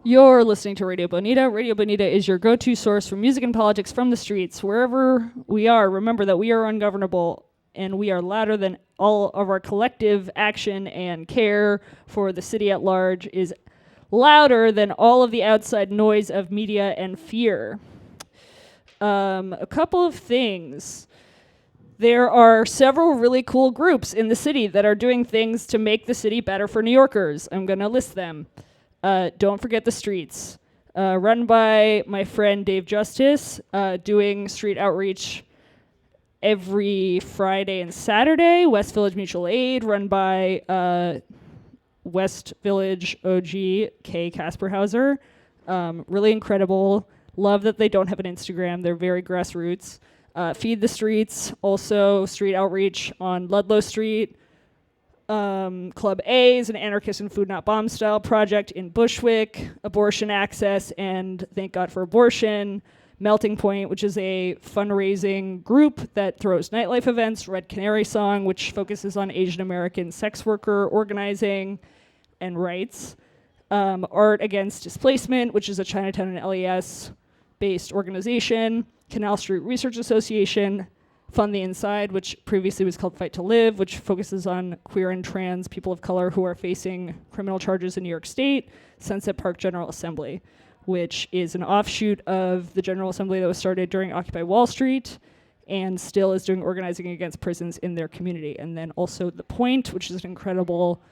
You're listening to Radio Bonita. Radio Bonita is your go-to source for music and politics from the streets. Wherever we are, remember that we are ungovernable and we are louder than all of our collective action and care for the city at large is louder than all of the outside noise of media and fear. A couple of things. There are several really cool groups in the city that are doing things to make the city better for New Yorkers. I'm going to list them. Don't forget the streets. Run by my friend Dave Justice, doing street outreach every Friday and Saturday. West Village Mutual Aid, run by West Village OG Kay Kasperhauser. Really incredible. Love that they don't have an Instagram. They're very grassroots. Feed the Streets, also street outreach on Ludlow Street. Club A is an anarchist and food not bomb style project in Bushwick. Abortion Access and Thank God for Abortion. Melting Point, which is a fundraising group that throws nightlife events. Red Canary Song, which focuses on Asian American sex worker organizing and rights. Art Against Displacement, which is a Chinatown and LES based organization. Canal Street Research Association. Fund the Inside, which previously was called Fight to Live, which focuses on queer and trans people of color who are facing criminal charges in New York State. Sunset Park General Assembly, which is an offshoot of the General Assembly that was started during Occupy Wall Street and still is doing organizing against prisons in their community. And then also The Point, which is an incredible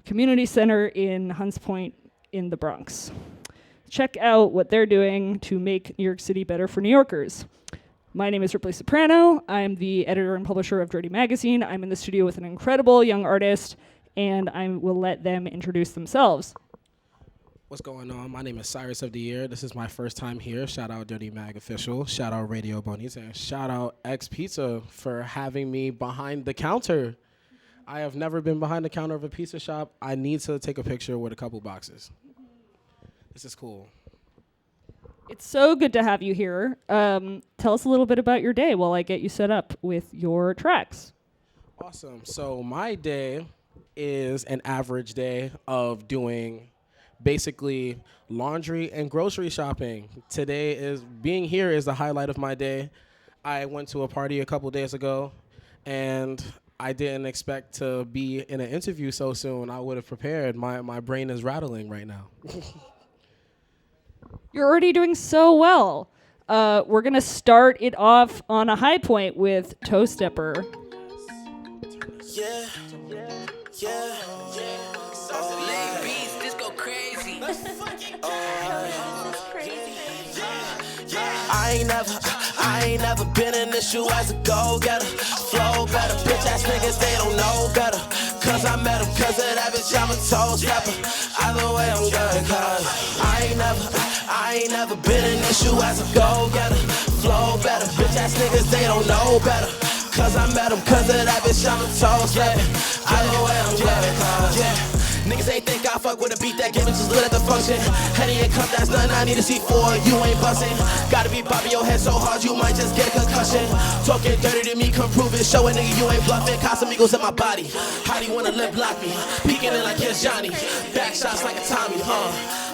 community center in Hunts Point in the Bronx. Check out what they're doing to make New York City better for New Yorkers. My name is Ripley Soprano. I'm the editor and publisher of Dirty Magazine. I'm in the studio with an incredible young artist, and I will let them introduce themselves. What's going on? My name is Cyrus of the Year. This is my first time here. Shout out Dirty Mag Official. Shout out Radio Bonita. And shout out Xpizza for having me behind the counter. I have never been behind the counter of a pizza shop. I need to take a picture with a couple boxes. This is cool. It's so good to have you here. Tell us a little bit about your day while I get you set up with your tracks. Awesome. So my day is an average day of doing basically laundry and grocery shopping. Being here is the highlight of my day. I went to a party a couple days ago, and I didn't expect to be in an interview so soon. I would have prepared. My brain is rattling right now. You're already doing so well. We're going to start it off on a high point with Toe Stepper. Yeah. Beats, this go crazy. I ain't never been in this shoe as a go-getter. Flow better, bitch ass niggas, they don't know better. Cause I met him, cause of that bitch, I'm a toe stepper. Either way, I'm good, cause I ain't never been in this shoe as a go-getter. Flow better, bitch ass niggas, they don't know better. Cause I met him, cause of that bitch, I'm a toe stepper. Either way, I'm good, cause niggas ain't think I fuck with a beat that gave me just lit at the function. Henny and cup, that's nothing I need to see for. You ain't bustin'. Gotta be bobbing your head so hard you might just get a concussion. Talking dirty to me, come prove it. Show a nigga you ain't bluffing. Casamigos in my body. How do you wanna lip lock me? Peeking in like here's Johnny. Back shots like a Tommy,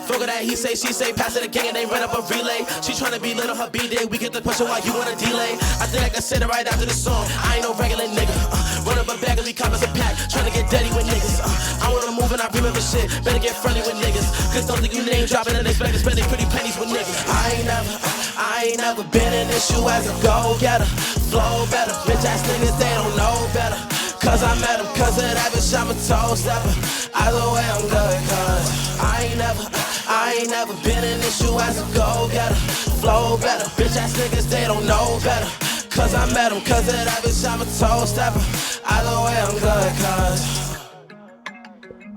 Fuck with that, he say, she say, pass it again, and they run up a relay. She tryna be lit on her B-day, we get the question why you wanna delay. I think I can say it right after the song, I ain't no regular nigga. Run up a bag and we come as a pack, tryna get dirty with niggas. I wanna move and I remember shit, better get friendly with niggas. Cause don't think you name dropping and expect to spend pretty pennies with niggas. I ain't never been in this shoe as a go-getter. Flow better, bitch ass niggas, they don't know better. Cause I met him, cause of that bitch, I'm a toe stepper. Either way, I'm good, cause I ain't never been in this shoe as a go-getter. Flow better, bitch ass niggas, they don't know better. Cause I met him, cause of that bitch, I'm a toe stepper. Either way, I'm good, cause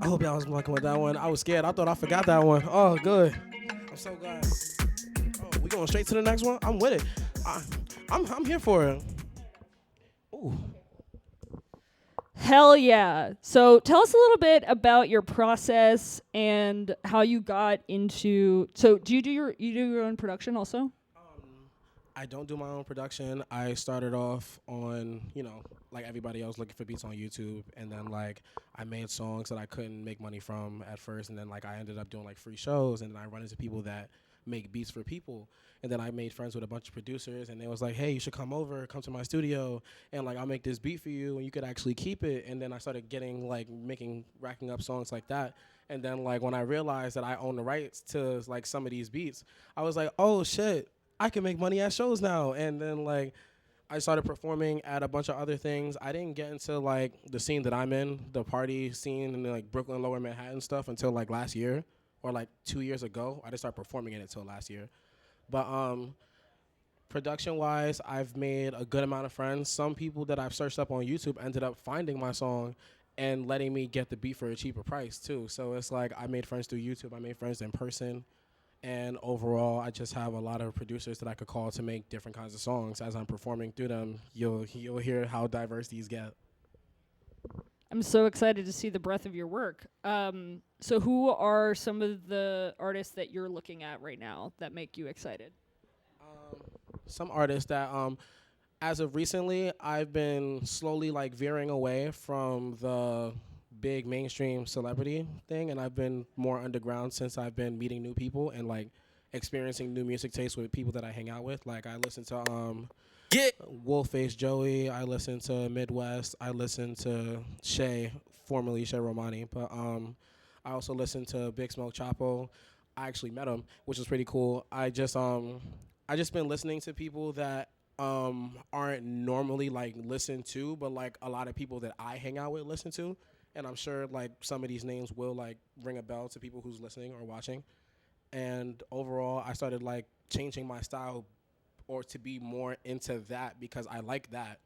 I hope y'all was fucking with that one. I was scared. I thought I forgot that one. Oh, good. I'm so glad. Oh, we going straight to the next one? I'm with it. I'm here for it. Ooh. Hell yeah. So tell us a little bit about your process and how you got into. So do you do your own production also? I don't do my own production. I started off on, like everybody else, looking for beats on YouTube, and then like I made songs that I couldn't make money from at first, and then like I ended up doing like free shows, and then I run into people that make beats for people, and then I made friends with a bunch of producers, and they was like, hey, you should come to my studio, and like I'll make this beat for you, and you could actually keep it. And then I started getting like racking up songs like that. And then like when I realized that I own the rights to like some of these beats, I was like, oh shit, I can make money at shows now. And then like I started performing at a bunch of other things. I didn't get into like the scene that I'm in, the party scene in like Brooklyn, Lower Manhattan stuff until like last year or like 2 years ago. I didn't start performing in it until last year. But production-wise, I've made a good amount of friends. Some people that I've searched up on YouTube ended up finding my song and letting me get the beat for a cheaper price too. So it's like I made friends through YouTube. I made friends in person. And overall, I just have a lot of producers that I could call to make different kinds of songs. As I'm performing through them, you'll hear how diverse these get. I'm so excited to see the breadth of your work. So who are some of the artists that you're looking at right now that make you excited? Some artists that, as of recently, I've been slowly like veering away from the big mainstream celebrity thing, and I've been more underground since I've been meeting new people and like experiencing new music tastes with people that I hang out with. Like I listen to Wolfface Joey, I listen to Midwest, I listen to Shay, formerly Shay Romani, but I also listen to Big Smoke Chapo. I actually met him, which was pretty cool. I just been listening to people that aren't normally like listened to, but like a lot of people that I hang out with listen to. And I'm sure like some of these names will like ring a bell to people who's listening or watching. And overall, I started like changing my style or to be more into that because I like that.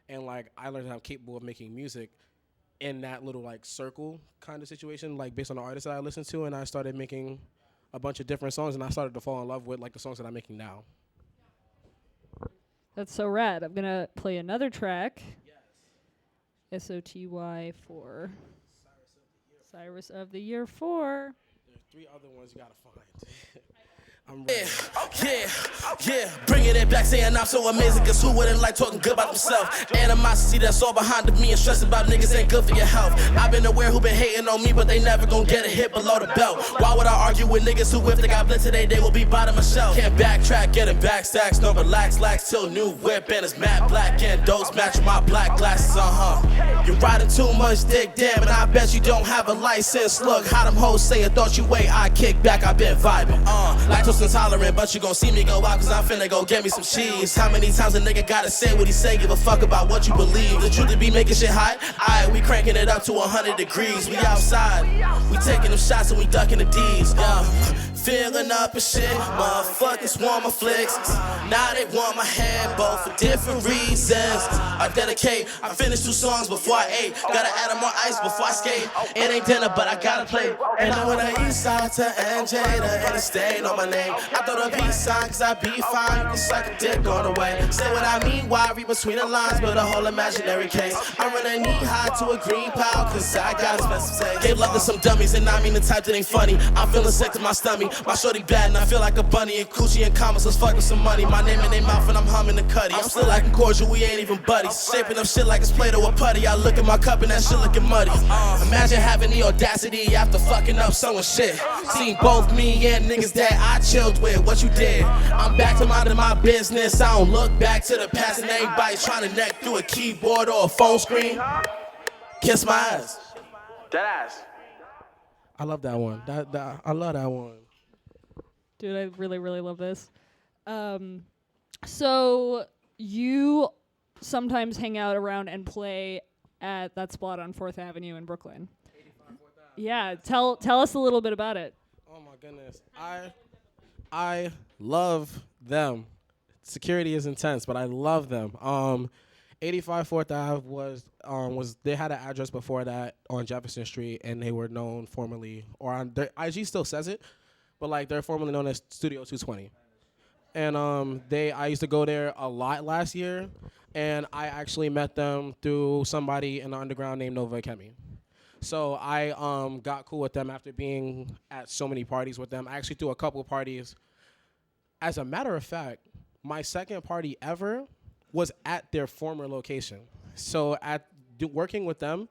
And like I learned that I'm capable of making music in that little like circle kind of situation, like based on the artists that I listen to. And I started making a bunch of different songs, and I started to fall in love with like the songs that I'm making now. That's so rad. I'm going to play another track. Soty 4. Cyrus of the Year 4. There's 3 other ones you gotta find. I'm ready. Yeah, bringing it back, saying I'm so amazing, cause who wouldn't like talking good about themselves? Animosity that's all behind me and stressing about niggas ain't good for your health. I've been aware who been hating on me, but they never gon' get a hit below the belt. Why would I argue with niggas who if they got blitzed today, they will be bottom of shelf? Can't backtrack, getting back stacks, no relax, lax till new whip and it's matte black and those match my black glasses, You're riding too much dick, damn, and I bet you don't have a license. Look, how them hoes say it, thought you wait, I kick back, I been vibing. Lactose intolerant, but you gon' see me go out cause I'm finna go get me some cheese. How many times a nigga gotta say what he say, give a fuck about what you believe? The truth to be making shit hot, aight, we cranking it up to 100 degrees. We outside, we taking them shots and we ducking the D's, Feeling up and shit, motherfuckers want my flicks. Now they want my hand, both for different reasons. I finished 2 songs before I ate. Gotta add more ice before I skate. It ain't dinner, but I gotta play. And I went to east side to NJ, the interstate on my name. I throw the peace sign cause I be fine. You can suck a dick on the way. Say what I mean, why I read between the lines, but a whole imaginary case. I run a knee high to a green pile cause I got expensive taste. Gave love to some dummies and I mean the type that ain't funny. I'm feeling sick to my stomach. My shorty bad and I feel like a bunny. And coochie and commas, let's fuck with some money. My name in their mouth and I'm humming the cutty. I'm still acting cordial, we ain't even buddies. Shaping up shit like it's Play-Doh or putty. I look at my cup and that shit looking muddy. Imagine having the audacity after fucking up someone's shit. Seen both me and niggas that I chilled with. What you did? I'm back to minding my business. I don't look back to the past and anybody trying to neck through a keyboard or a phone screen. Kiss my ass. That ass. I love that one. I love that one. Dude, I really, really love this. So you sometimes hang out around and play at that spot on 4th Avenue in Brooklyn. 85 4th Ave. Yeah, tell us a little bit about it. Oh my goodness. I love them. Security is intense, but I love them. 85 4th Ave was they had an address before that on Jefferson Street, and they were known formerly, or on their IG still says it, but like they're formerly known as Studio 220. And I used to go there a lot last year, and I actually met them through somebody in the underground named Nova Kemi. So I got cool with them after being at so many parties with them. I actually threw a couple of parties. As a matter of fact, my second party ever was at their former location. So working with them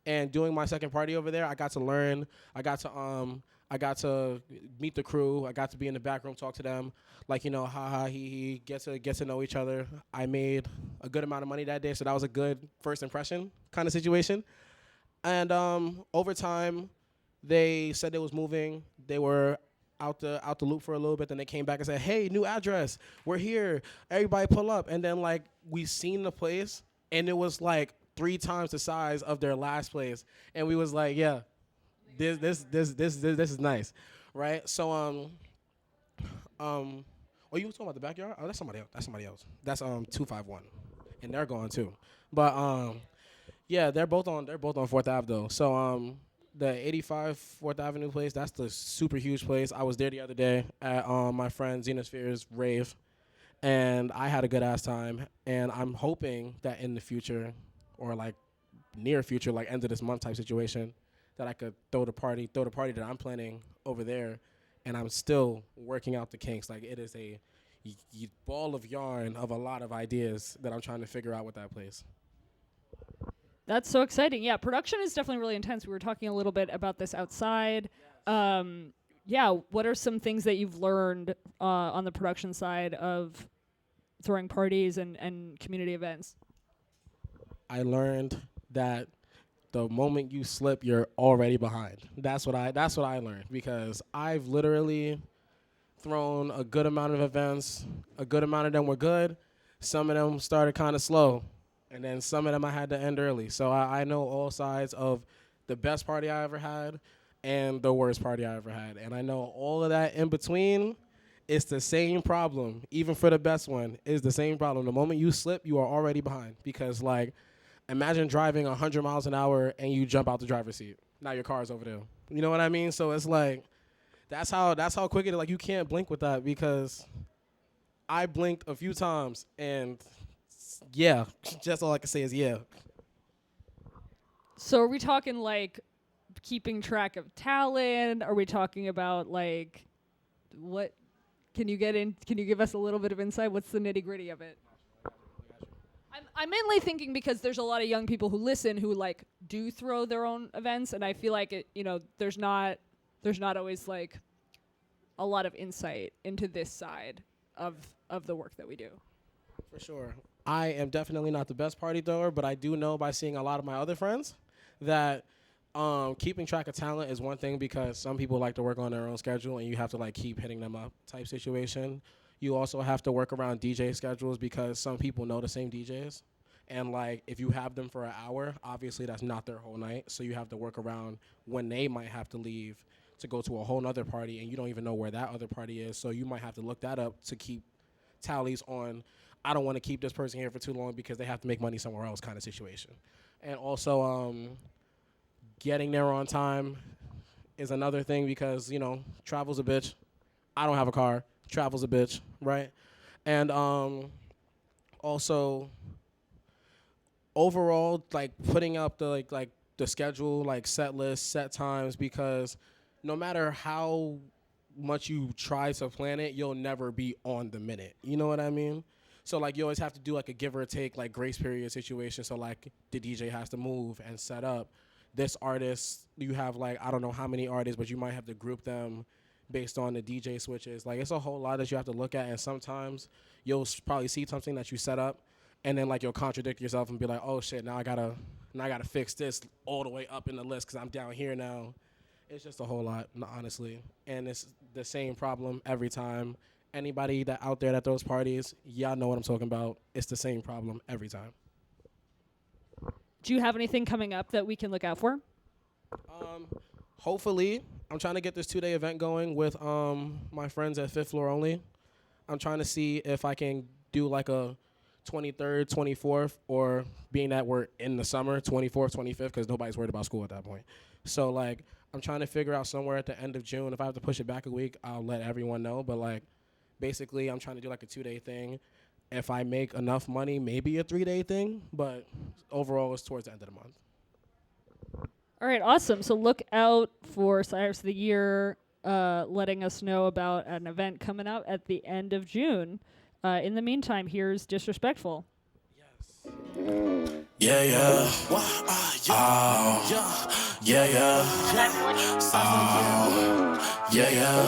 and doing my second party over there, I got to learn. I got to meet the crew. I got to be in the back room, talk to them, like, you know, ha he get to know each other. I made a good amount of money that day, so that was a good first impression kind of situation. And over time, they said they was moving. They were out the loop for a little bit. Then they came back and said, "Hey, new address. We're here. Everybody pull up." And then like we seen the place, and it was like 3 times the size of their last place, and we was like, "Yeah, this is nice," right? So oh, you were talking about the backyard? Oh, that's somebody else. That's 251, and they're gone too. But yeah, they're both on 4th Ave though. So the 85 4th Avenue place, that's the super huge place. I was there the other day at my friend Xenosphere's rave, and I had a good ass time. And I'm hoping that in the future, or like near future, like end of this month type situation, that I could throw the party that I'm planning over there, and I'm still working out the kinks. Like it is a ball of yarn of a lot of ideas that I'm trying to figure out with that place. That's so exciting. Yeah, production is definitely really intense. We were talking a little bit about this outside. Yeah, what are some things that you've learned on the production side of throwing parties and community events? I learned that the moment you slip, you're already behind. That's what I learned, because I've literally thrown a good amount of events. A good amount of them were good. Some of them started kind of slow. And then some of them I had to end early. So I know all sides of the best party I ever had and the worst party I ever had. And I know all of that in between. It's the same problem. Even for the best one, it's the same problem. The moment you slip, you are already behind. Because, like, imagine driving 100 miles an hour and you jump out the driver's seat. Now your car's over there. You know what I mean? So it's like, that's how quick it is. Like, you can't blink with that, because I blinked a few times and... yeah, just all I can say is yeah. So are we talking like keeping track of talent? Are we talking about like what? Can you give us a little bit of insight? What's the nitty gritty of it? I'm mainly thinking because there's a lot of young people who listen who like do throw their own events, and I feel like it. You know, there's not always like a lot of insight into this side of the work that we do. For sure. I am definitely not the best party thrower, but I do know by seeing a lot of my other friends that keeping track of talent is one thing, because some people like to work on their own schedule and you have to like keep hitting them up type situation. You also have to work around DJ schedules, because some people know the same DJs. And like if you have them for an hour, obviously that's not their whole night. So you have to work around when they might have to leave to go to a whole nother party, and you don't even know where that other party is. So you might have to look that up to keep tallies on, I don't want to keep this person here for too long because they have to make money somewhere else kind of situation. And also getting there on time is another thing, because, you know, travel's a bitch. I don't have a car. Travel's a bitch, right? And also overall, like putting up the like the schedule, like set lists, set times, because no matter how much you try to plan it, you'll never be on the minute. You know what I mean? So, like, you always have to do, like, a give or take, like, grace period situation. So, like, the DJ has to move and set up. This artist, you have, like, I don't know how many artists, but you might have to group them based on the DJ switches. Like, it's a whole lot that you have to look at. And sometimes you'll probably see something that you set up, and then, like, you'll contradict yourself and be like, oh, shit, now I gotta fix this all the way up in the list because I'm down here now. It's just a whole lot, honestly. And it's the same problem every time. Anybody that out there that throws parties, y'all know what I'm talking about. It's the same problem every time. Do you have anything coming up that we can look out for? Hopefully, I'm trying to get this 2-day event going with my friends at Fifth Floor Only. I'm trying to see if I can do like a 23rd, 24th, or being that we're in the summer, 24th, 25th, because nobody's worried about school at that point. So, like, I'm trying to figure out somewhere at the end of June. If I have to push it back a week, I'll let everyone know. But, like, basically, I'm trying to do, like, a 2-day thing. If I make enough money, maybe a 3-day thing. But overall, it's towards the end of the month. All right, awesome. So look out for Cyrus of the Year letting us know about an event coming up at the end of June. In the meantime, here's Disrespectful. Yeah, yeah. Oh, yeah, yeah. Yeah, yeah.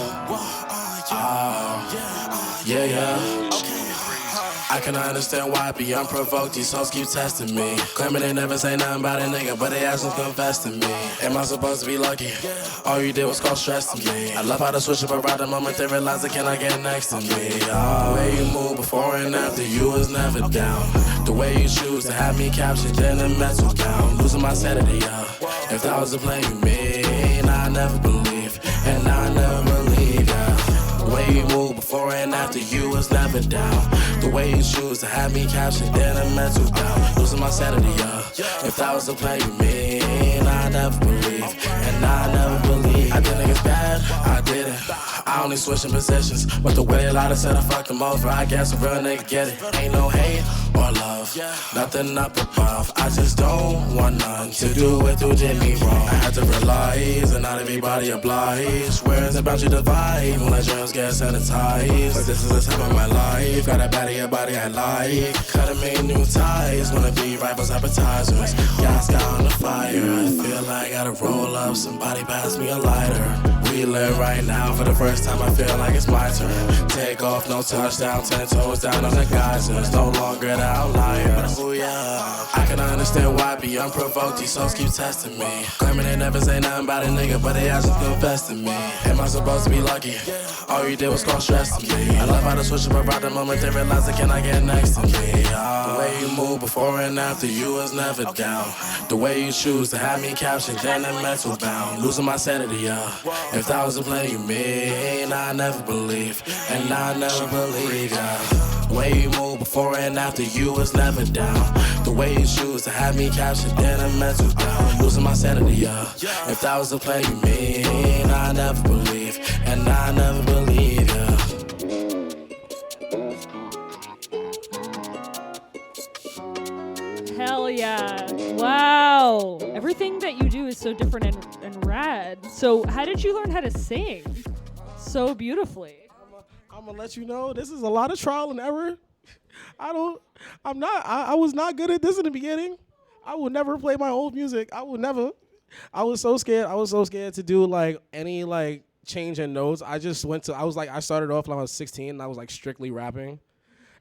Yeah, yeah. I cannot understand why be unprovoked. These hoes keep testing me. Claiming they never say nothing about a nigga, but they actions confess to me. Am I supposed to be lucky? All you did was cause stress to me. I love how to switch up around the moment they realize they cannot get next to me. The way you move before and after you was never down. The way you choose to have me captured in a mental bound. Losing my sanity, if that was a play you mean, I never believe, and I never believe, The way you move before and after you was never down. The way you choose to have me captured in a mental down. Losing my sanity, if that was the play you mean, I never believe, and I never believe. I did niggas bad, I did it. I only switching positions, but the way a lot of said I fucked them over, I guess a real nigga get it. Ain't no hate or love, nothing up above. I just don't want none to do with who did me wrong. I had to realize, and not everybody obliged. Where is about you divide when my dreams get sanitized? But this is the time of my life. Got a body I like. Could've made new ties. Wanna be rivals, appetizers. Gas got on the fire. I feel like I gotta roll up. Somebody pass me a lighter. We live right now. For the first time, I feel like it's my turn. Take off, no touchdown. 10 toes down on the geysers. No longer the outliers. Ooh, yeah. I can understand why be unprovoked. These souls keep testing me. Claiming they never say nothing about a nigga, but they actions confess to me. Am I supposed to be lucky? All you did was cause stress to me. I love how to switch up around the moment they realize they cannot get next to me. The way you move before and after you was never down. The way you choose to have me captured in a mental bound. Losing my sanity, if that was a play you mean, I never believe, and I never believe, The way you move before and after you was never down. The way you choose to have me captured in a mental bound. Losing my sanity, if that was a play you mean, I never believe, and I never believe, Hell yeah. Wow. Everything that you do is so different and rad. So how did you learn how to sing so beautifully? I'm gonna let you know this is a lot of trial and error. I was not good at this in the beginning. I would never play my old music. I would never. I was so scared. I was so scared to do like any like change in notes. I started off when I was 16 and I was like strictly rapping.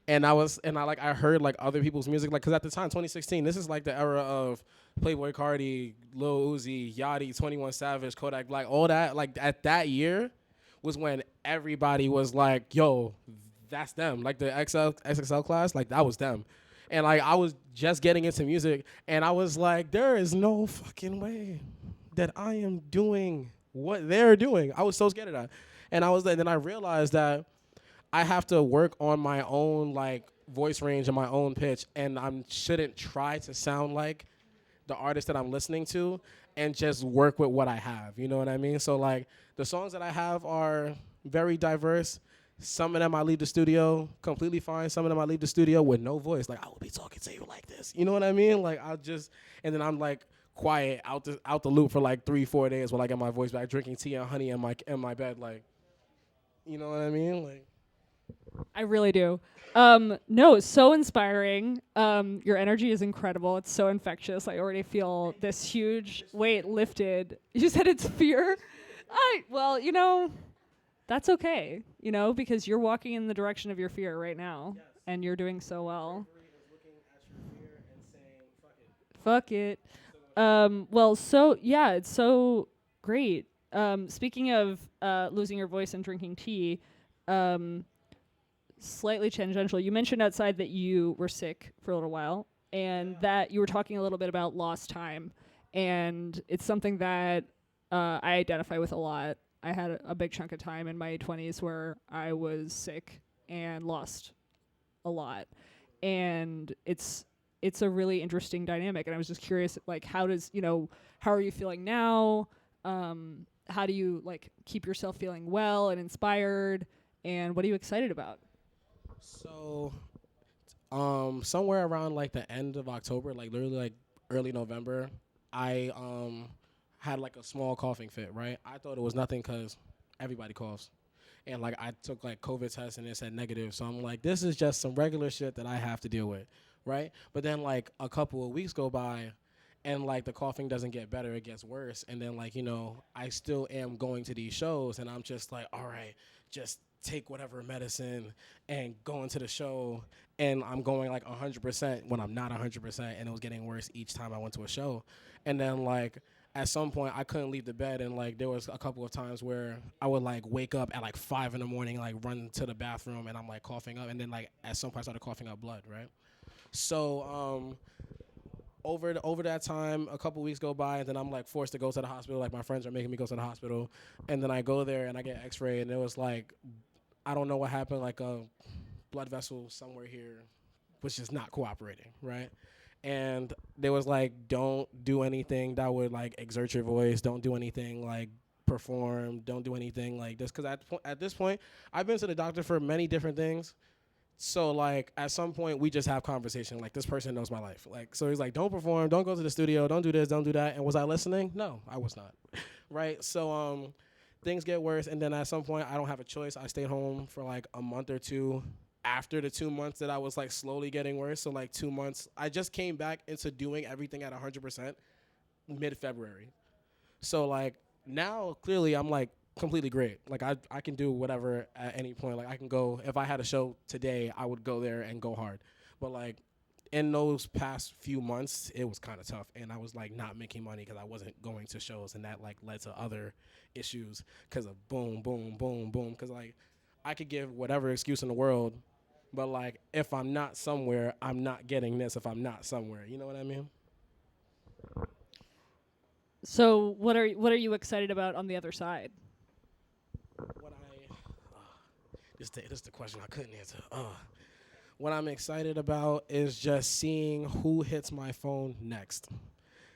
And I heard like other people's music, like, cause at the time, 2016, this is like the era of Playboi Carti, Lil Uzi, Yachty, 21 Savage, Kodak Black, all that. Like at that year was when everybody was like, yo, that's them. Like the XXL class, like that was them. And like I was just getting into music and I was like, there is no fucking way that I am doing what they're doing. I was so scared of that. And then I realized that I have to work on my own like voice range and my own pitch, and I shouldn't try to sound like the artist that I'm listening to, and just work with what I have. You know what I mean? So like the songs that I have are very diverse. Some of them I leave the studio completely fine. Some of them I leave the studio with no voice. Like I will be talking to you like this. You know what I mean? Like and then I'm like quiet out the loop for like 3-4 days while I get my voice back, drinking tea and honey in my bed. Like, you know what I mean? Like. I really do. No, so inspiring. Your energy is incredible. It's so infectious. I already feel this huge weight lifted. You said it's fear? Well, that's okay, because you're walking in the direction of your fear right now, and you're doing so well. Fuck it. Well, so, yeah, it's so great. Speaking of losing your voice and drinking tea, slightly tangential. You mentioned outside that you were sick for a little while and that you were talking a little bit about lost time. And it's something that I identify with a lot. I had a big chunk of time in my 20s where I was sick and lost a lot. And it's a really interesting dynamic. And I was just curious, like, how are you feeling now? How do you, like, keep yourself feeling well and inspired? And what are you excited about? So, somewhere around like the end of October, like literally like early November, I had like a small coughing fit, right? I thought it was nothing because everybody coughs. and like I took like COVID tests and it said negative. So I'm like, this is just some regular shit that I have to deal with, right? But then like a couple of weeks go by, and like the coughing doesn't get better, it gets worse. And then like, you know, I still am going to these shows, and I'm just like, all right, just take whatever medicine and go into the show. And I'm going like 100% when I'm not 100%, and it was getting worse each time I went to a show. And then like at some point I couldn't leave the bed, and like there was a couple of times where I would like wake up at like 5 a.m, like run to the bathroom, and I'm like coughing up, and then like at some point I started coughing up blood, right? So over that time, a couple weeks go by, and then I'm like forced to go to the hospital. Like my friends are making me go to the hospital, and then I go there and I get X-ray, and it was like, I don't know what happened, like a blood vessel somewhere here was just not cooperating, right? And they was like, don't do anything that would like exert your voice. Don't do anything like perform. Don't do anything like this. Because at this point, I've been to the doctor for many different things. So like at some point we just have conversation. Like this person knows my life. Like, so he's like, don't perform. Don't go to the studio. Don't do this. Don't do that. And was I listening? No, I was not. Right. So things get worse. And then at some point I don't have a choice. I stayed home for like a month or two after the 2 months that I was like slowly getting worse. So like 2 months, I just came back into doing everything at 100% mid-February. So like now clearly I'm like completely great. Like I can do whatever at any point. Like I can go, if I had a show today, I would go there and go hard. But like in those past few months, it was kind of tough. And I was like not making money because I wasn't going to shows, and that like led to other issues because of boom, boom, boom, boom. Because like I could give whatever excuse in the world, but like if I'm not somewhere, I'm not getting this if I'm not somewhere. You know what I mean? So what are you excited about on the other side? This is the question I couldn't answer. What I'm excited about is just seeing who hits my phone next,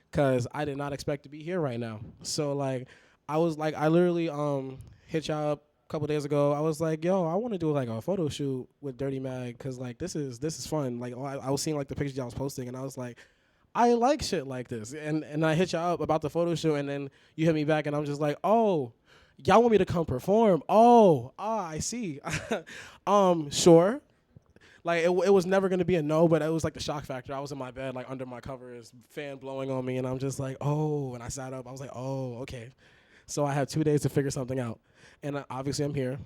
because I did not expect to be here right now. So like I literally hit y'all up a couple days ago. I was like, yo, I want to do like a photo shoot with Dirty Mag, because like this is fun. Like I was seeing like the pictures y'all was posting, and I was like, I like shit like this. And I hit y'all up about the photo shoot, and then you hit me back, and I'm just like, oh, y'all want me to come perform? I see. Sure. Like it was never gonna be a no, but it was like the shock factor. I was in my bed, like under my covers, fan blowing on me, and I'm just like, oh. And I sat up. I was like, oh, okay. So I have 2 days to figure something out, and obviously I'm here,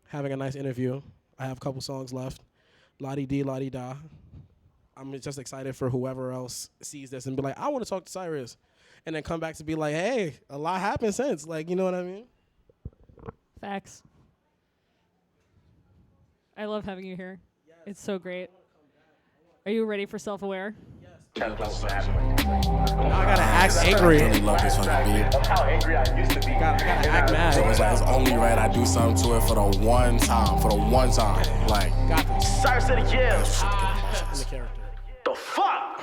having a nice interview. I have a couple songs left. La-di-dee, la-di-da. I'm just excited for whoever else sees this and be like, I want to talk to Cyrus, and then come back to be like, hey, a lot happened since. Like, you know what I mean? Facts. I love having you here. Yes. It's so great. Are you ready for Self-Aware? Yes. Now I gotta act angry. I really love this fucking beat. That's how angry I used to be. I gotta act mad. So it's like, it's only right I do something to it for the one time. Like, Got this. Cyrus said it, yeah. In the character. The fuck?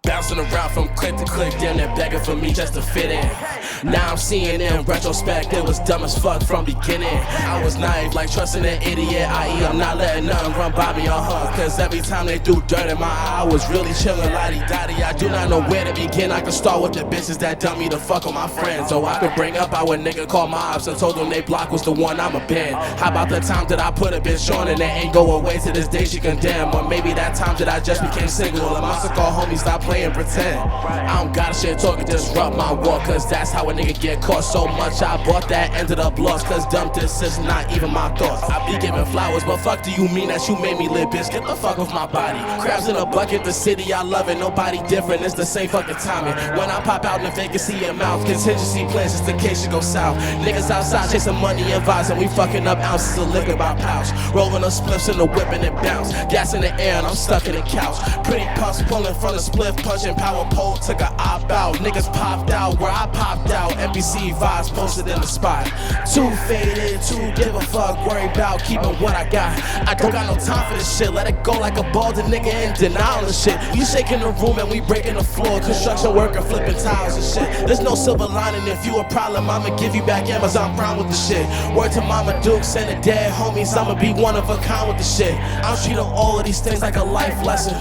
Bouncing around from click to click, damn near begging for me just to fit in. Now I'm seeing in retrospect, it was dumb as fuck from beginning. I was naive, like trusting an idiot, i.e. I'm not letting nothing run by me on her. Cause every time they threw dirt in my eye, I was really chillin' lottie-dottie. I do not know where to begin. I can start with the bitches that dump me to fuck with my friends. So I could bring up our nigga called my ops and told them they block was the one I'ma bend. How about the time that I put a bitch on and they ain't go away to this day she condemned? Or maybe that time that I just became single and my so-called homies stopped playing pretend. I don't got shit talking, disrupt my walk, cause that's how a nigga get caught so much. I bought that, ended up lost, cause dumb this is not even my thoughts. I be giving flowers, but fuck do you mean that you made me live, bitch? Get the fuck off my body. Crabs in a bucket, the city I love it, nobody different, it's the same fucking timing. When I pop out in the vacancy in mouth, contingency plans just in case you go south. Niggas outside chasing money and vibes, and we fucking up ounces of liquor by pouch. Rolling up spliffs in the whip and it bounce. Gas in the air and I'm stuck in the couch. Pretty puffs pulling from the spliff, punching power pole, took a op out. Niggas popped out where I popped out. NBC vibes posted in the spot. Too faded, too give a fuck. Worry about keeping what I got. I don't got no time for this shit. Let it go like a balding nigga in denial and shit. You shaking the room and we breaking the floor. Construction worker flipping tiles and shit. There's no silver lining. If you a problem, I'ma give you back Amazon Prime with the shit. Word to Mama Dukes and the dead homies, I'ma be one of a kind with the shit. I'm treating all of these things like a life lesson.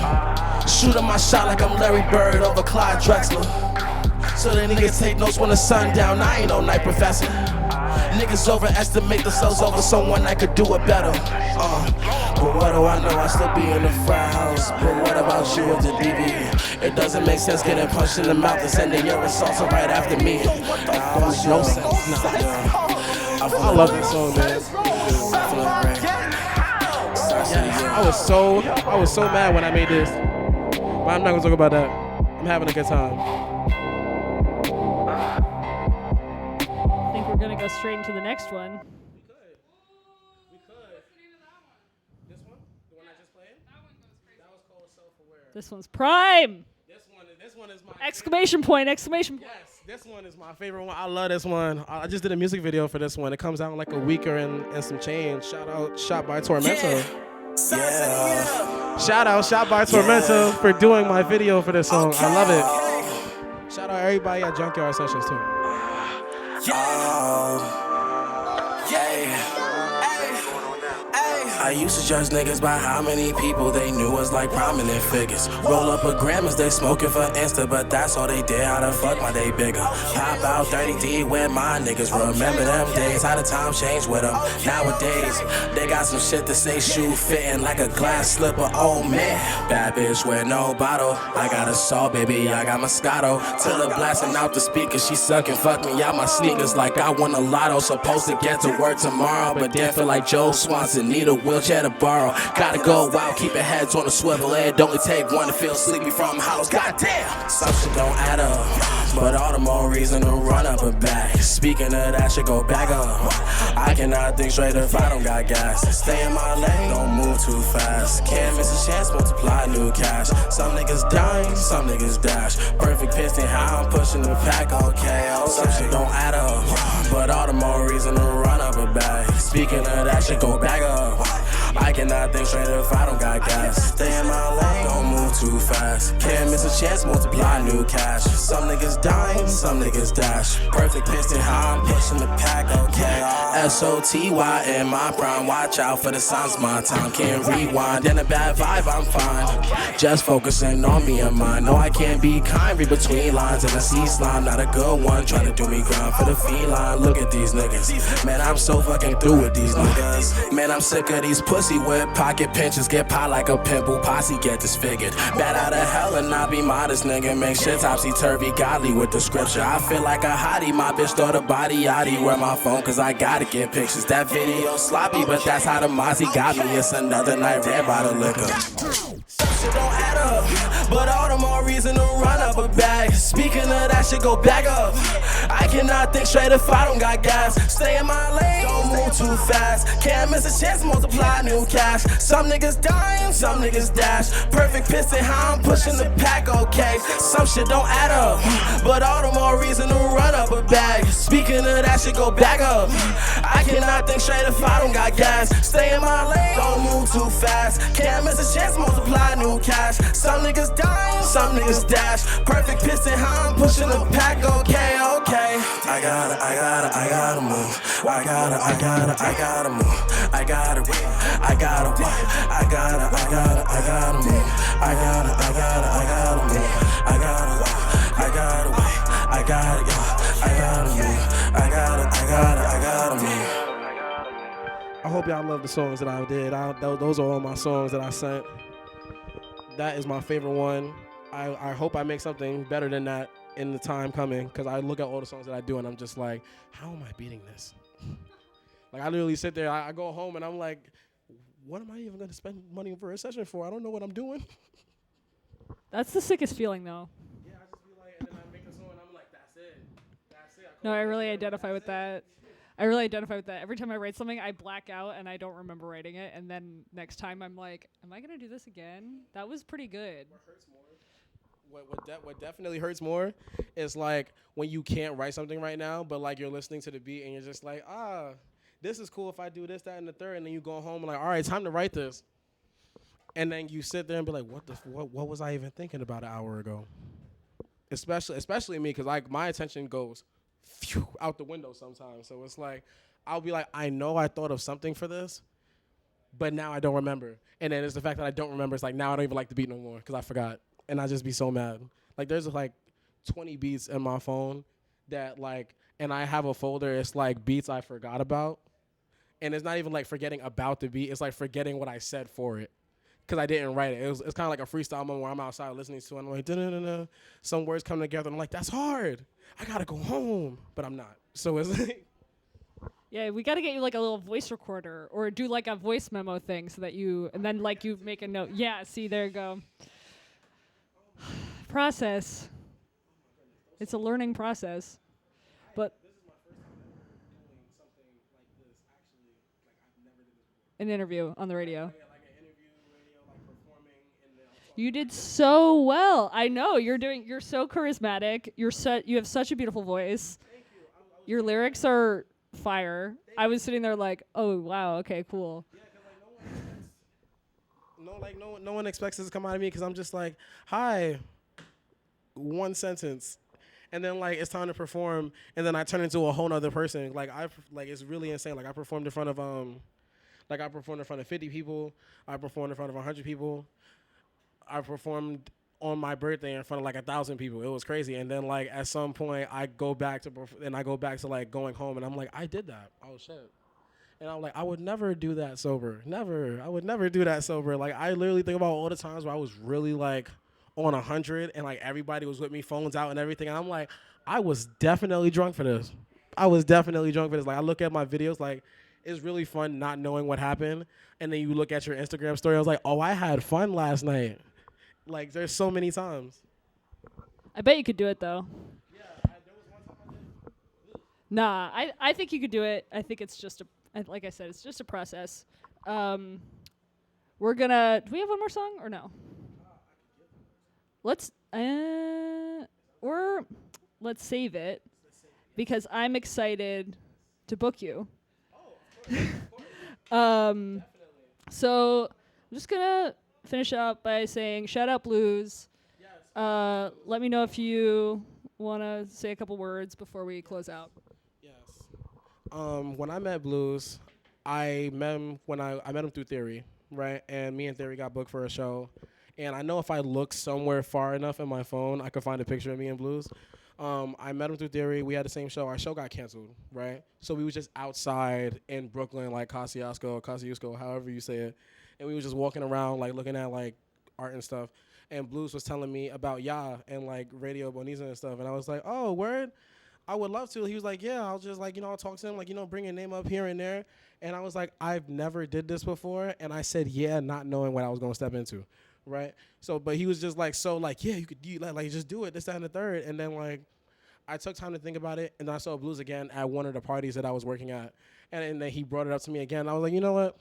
Shooting my shot like I'm Larry Bird over Clyde Drexler. So the niggas take notes when the sun down. I ain't no night professor. Niggas overestimate themselves over someone that could do it better. But what do I know? I still be in the frat house. But what about you with the DV? It doesn't make sense getting punched in the mouth and sending your insults right after me. That makes no sense. I love this song, man. I was so mad when I made this. But I'm not gonna talk about that. I'm having a good time. I think we're gonna go straight into the next one. We could. This one? The one I just played? That was called Self-Aware. This one's prime! This one is my Exclamation point, exclamation point. Yes, this one is my favorite one. I love this one. I just did a music video for this one. It comes out in like a week and some change. Shout out Shot by Tormento. Yeah. Shout out Shot by Tormento for doing my video for this song. I love it. Shout out everybody at Junkyard Sessions too. I used to judge niggas by how many people they knew was like prominent figures. Roll up a gram as they smoking for Insta, but that's all they did. How the fuck my day bigger? Pop out 30 D with my niggas. Remember them days? How the time changed with them. Nowadays, they got some shit to say shoe fitting like a glass slipper. Oh man, bad bitch with no bottle. I got a saw, baby. I got Moscato. Till her blasting out the speaker. She sucking, fuck me out my sneakers like I won a lotto. Supposed to get to work tomorrow, but then feel like Joe Swanson. Need a wheelchair to borrow. Gotta go out, keeping heads on the swivel. It only take one to feel sleepy from hollows. Goddamn, some shit don't add up, but all the more reason to run up a bag. Speaking of that shit, go back up. I cannot think straight if I don't got gas. Stay in my lane, don't move too fast. Can't miss a chance, multiply new cash. Some niggas dying, some niggas dash. Perfect piston, how I'm pushing the pack, okay. Some shit don't add up, but all the more reason to run up a bag. Speaking of that shit, go back up. I cannot think straight if I don't got gas. Stay in my lane, don't move too fast. Can't miss a chance, multiply new cash. Some niggas dying, some niggas dash. Perfect piston, how I'm pushing the pack, okay. SOTY in my prime, watch out for the signs, my time can't rewind. In a bad vibe, I'm fine. Just focusing on me and mine. No, I can't be kind, read between lines. And I see slime, not a good one. Trying to do me grind for the feline. Look at these niggas. Man, I'm so fucking through with these niggas. Man, I'm sick of these pussy with pocket pinches. Get pie like a pimple, posse get disfigured. Bad out of hell and not be modest, nigga. Make shit topsy-turvy, godly with the scripture. I feel like a hottie, my bitch thought a body yachty. Wear my phone cause I gotta get pictures. That video sloppy, but that's how the Mozzie got me. It's another night red by the liquor. Shit don't add up, but all the more reason to run up a bag. Speaking of that shit, go back up. I cannot think straight if I don't got gas. Stay in my lane, don't move too fast. Can't miss a chance, multiply new cash. Some niggas dying, some niggas dash. Perfect piston, how I'm pushing the pack, okay. Some shit don't add up, but all the more reason to run up a bag. Speaking of that shit, go back up. I cannot think straight if I don't got gas. Stay in my lane, don't move too fast. Can't miss a chance, multiply new cash. Some niggas dying, some niggas dash. Perfect piston, how I'm pushing the pack, okay, okay. I gotta move. I gotta move. I gotta move. I gotta move. I gotta move. I gotta move. I hope y'all love the songs that I did. Those are all my songs that I sent. That is my favorite one. I hope I make something better than that in the time coming, because I look at all the songs that I do and I'm just like, how am I beating this? Like, I literally sit there, I go home and I'm like, what am I even going to spend money for a session for? I don't know what I'm doing. That's the sickest feeling, though. Yeah, I just be like, and then I make a song and I'm like, that's it. That's it. No, I really identify with that. I really identify with that. Every time I write something, I black out and I don't remember writing it. And then next time I'm like, am I going to do this again? That was pretty good. What hurts more? What definitely hurts more is like when you can't write something right now, but like you're listening to the beat and you're just like, this is cool if I do this, that, and the third, and then you go home and like, all right, time to write this. And then you sit there and be like, what was I even thinking about an hour ago? Especially me, because like my attention goes out the window sometimes. So it's like, I'll be like, I know I thought of something for this, but now I don't remember. And then it's the fact that I don't remember. It's like, now I don't even like the beat no more because I forgot. And I just be so mad. Like, there's like 20 beats in my phone that like, and I have a folder. It's like beats I forgot about, and it's not even like forgetting about the beat. It's like forgetting what I said for it, because I didn't write it. It's kind of like a freestyle moment where I'm outside listening to it, and I'm like, da-da-da-da. Some words come together, and I'm like, that's hard. I gotta go home, but I'm not. So it's like, Yeah, we got to get you like a little voice recorder or do like a voice memo thing so that and then like you make a note. Yeah, see, there you go. Process. It's a learning process. But an interview on the radio. You did so well. I know you're so charismatic. You have such a beautiful voice. Your lyrics are fire. I was sitting there like, oh wow, okay, cool. No one expects this to come out of me, because I'm just like, hi, one sentence, and then like it's time to perform, and then I turn into a whole nother person. Like it's really insane. Like I performed in front of 50 people. I performed in front of 100 people. I performed on my birthday in front of like 1,000 people. It was crazy. And then like at some point I go back to like going home, and I'm like, I did that. Oh shit. And I'm like, I would never do that sober. Never. I would never do that sober. Like I literally think about all the times where I was really like on 100 and like everybody was with me, phones out and everything. And I'm like, I was definitely drunk for this. Like I look at my videos, like it's really fun not knowing what happened. And then you look at your Instagram story, I was like, oh, I had fun last night. Like, there's so many times. I bet you could do it, though. Yeah, there was one time I did. Nah, I think you could do it. I think it's just like I said, it's just a process. We're gonna. Do we have one more song or no? Let's save it because I'm excited to book you. So I'm just gonna finish up by saying shout out Blues. Let me know if you want to say a couple words before we close out. Yes. When I met Blues, I met him through Theory, right? And me and Theory got booked for a show. And I know if I look somewhere far enough in my phone, I could find a picture of me and Blues. I met him through Theory. We had the same show. Our show got canceled, right? So we was just outside in Brooklyn, like Kosciuszko, however you say it. And we was just walking around, like, looking at, like, art and stuff. And Blues was telling me about Ya and, like, Radio Bonita and stuff. And I was like, oh, word? I would love to. He was like, yeah, I'll just, like, I'll talk to him, like, bring your name up here and there. And I was like, I've never did this before. And I said, yeah, not knowing what I was going to step into, right? So, but he was just, like, so, like, yeah, you could just do it, this, that, and the third. And then, like, I took time to think about it. And then I saw Blues again at one of the parties that I was working at. And then he brought it up to me again. I was like, you know what?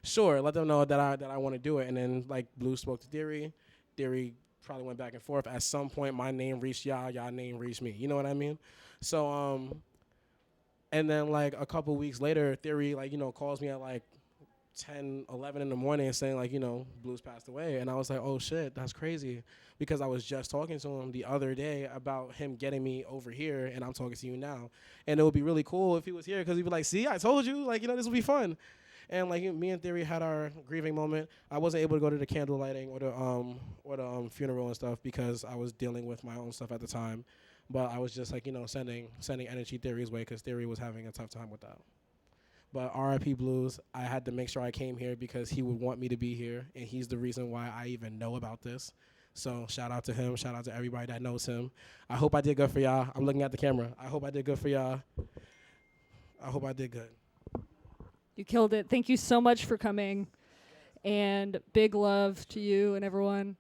Sure, let them know that I want to do it. And then, like, Blues spoke to Theory. Theory probably went back and forth. At some point, my name reached y'all name reached me. You know what I mean? So, and then, like, a couple weeks later, Theory, like, calls me at, like, 10, 11 in the morning saying, like, Blues passed away. And I was like, oh, shit, that's crazy. Because I was just talking to him the other day about him getting me over here, and I'm talking to you now. And it would be really cool if he was here, because he'd be like, see, I told you, like, this will be fun. And like me and Theory had our grieving moment. I wasn't able to go to the candle lighting or the funeral and stuff because I was dealing with my own stuff at the time. But I was just like sending energy Theory's way because Theory was having a tough time with that. But R.I.P. Blues, I had to make sure I came here because he would want me to be here, and he's the reason why I even know about this. So shout out to him. Shout out to everybody that knows him. I hope I did good for y'all. I'm looking at the camera. I hope I did good for y'all. I hope I did good. You killed it. Thank you so much for coming. And big love to you and everyone.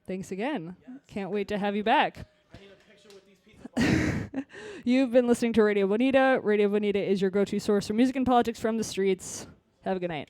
Thanks again. Yes. Can't wait to have you back. I need a picture with these pizzas. You've been listening to Radio Bonita. Radio Bonita is your go-to source for music and politics from the streets. Have a good night.